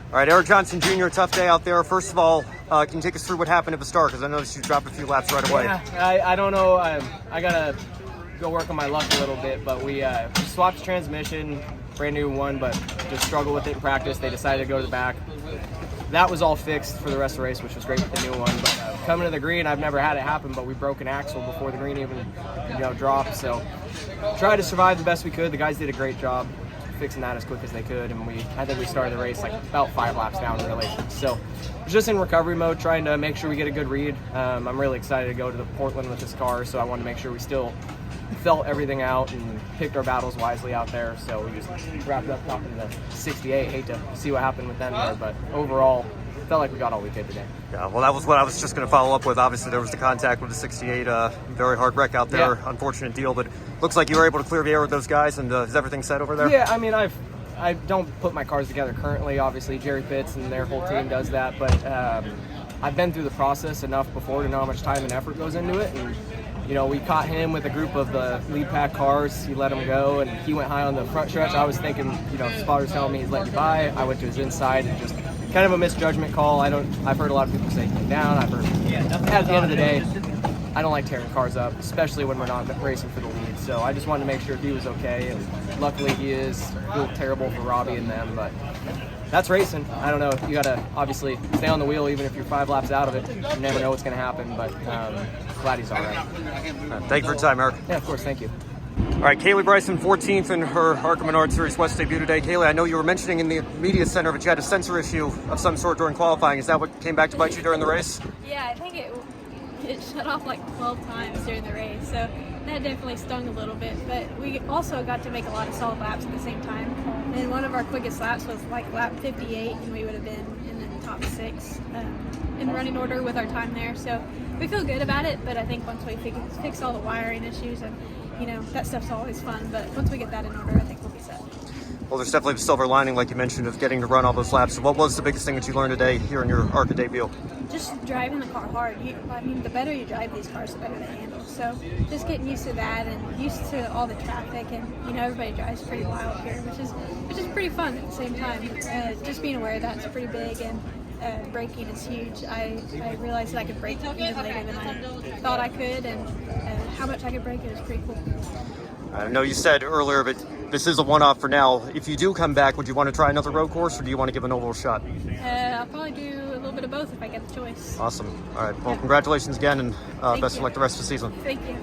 All right, Eric Johnson Jr., tough day out there. First of all, can you take us through what happened at the start? Because I noticed you dropped a few laps right away. Yeah, I don't know. I got to go work on my luck a little bit, but we swapped transmission, brand new one, but just struggled with it in practice. They decided to go to the back. That was all fixed for the rest of the race, which was great with the new one. But coming to the green, I've never had it happen, but we broke an axle before the green even dropped. So tried to survive the best we could. The guys did a great job fixing that as quick as they could, and I think we started the race like about 5 laps down really. So we're just in recovery mode, trying to make sure we get a good read. I'm really excited to go to Portland with this car, so I wanted to make sure we still felt everything out and picked our battles wisely out there. So we just wrapped up top in the 68. Hate to see what happened with them there, but overall felt like we got all we could today. Yeah, well, that was what I was just going to follow up with. Obviously, there was the contact with the 68, very hard wreck out there, yeah. Unfortunate deal, but looks like you were able to clear the air with those guys, and is everything set over there? Yeah, I mean, I don't put my cars together currently. Obviously, Jerry Pitts and their whole team does that, but I've been through the process enough before to know how much time and effort goes into it, and we caught him with a group of the lead pack cars. He let him go, and he went high on the front stretch. I was thinking, spotters telling me he's letting you by. I went to his inside and just kind of a misjudgment call. I've heard a lot of people say he came down. At the end of the day, I don't like tearing cars up, especially when we're not racing for the lead. So I just wanted to make sure he was okay, and luckily he is. I feel terrible for Robbie and them, but that's racing. I don't know. You got to obviously stay on the wheel even if you're 5 laps out of it. You never know what's going to happen, but glad he's all right. Thank you for your time, Eric. Yeah, of course. Thank you. All right, Kaylee Bryson, 14th in her ARCA Menards Series West debut today. Kaylee, I know you were mentioning in the media center that you had a sensor issue of some sort during qualifying. Is that what came back to bite you during the race? Yeah, I think it shut off like 12 times during the race, so that definitely stung a little bit. But we also got to make a lot of solid laps at the same time. And one of our quickest laps was like lap 58, and we would have been in the top 6 in running order with our time there. So we feel good about it, but I think once we fix all the wiring issues and that stuff's always fun, but once we get that in order, I think we'll be set. Well, there's definitely the silver lining, like you mentioned, of getting to run all those laps. So what was the biggest thing that you learned today here in your ARCA debut? Just driving the car hard. The better you drive these cars, the better they handle. So just getting used to that and used to all the traffic, and everybody drives pretty wild here, which is pretty fun at the same time. Just being aware of that's pretty big, and braking is huge. I realized that I could brake even later than I thought I could, and how much I could brake it was pretty cool. I know you said earlier, but this is a one-off for now. If you do come back, would you want to try another road course, or do you want to give an oval shot? I'll probably do a little bit of both if I get the choice. Awesome. All right. Well, congratulations again, and best of luck the rest of the season. Thank you.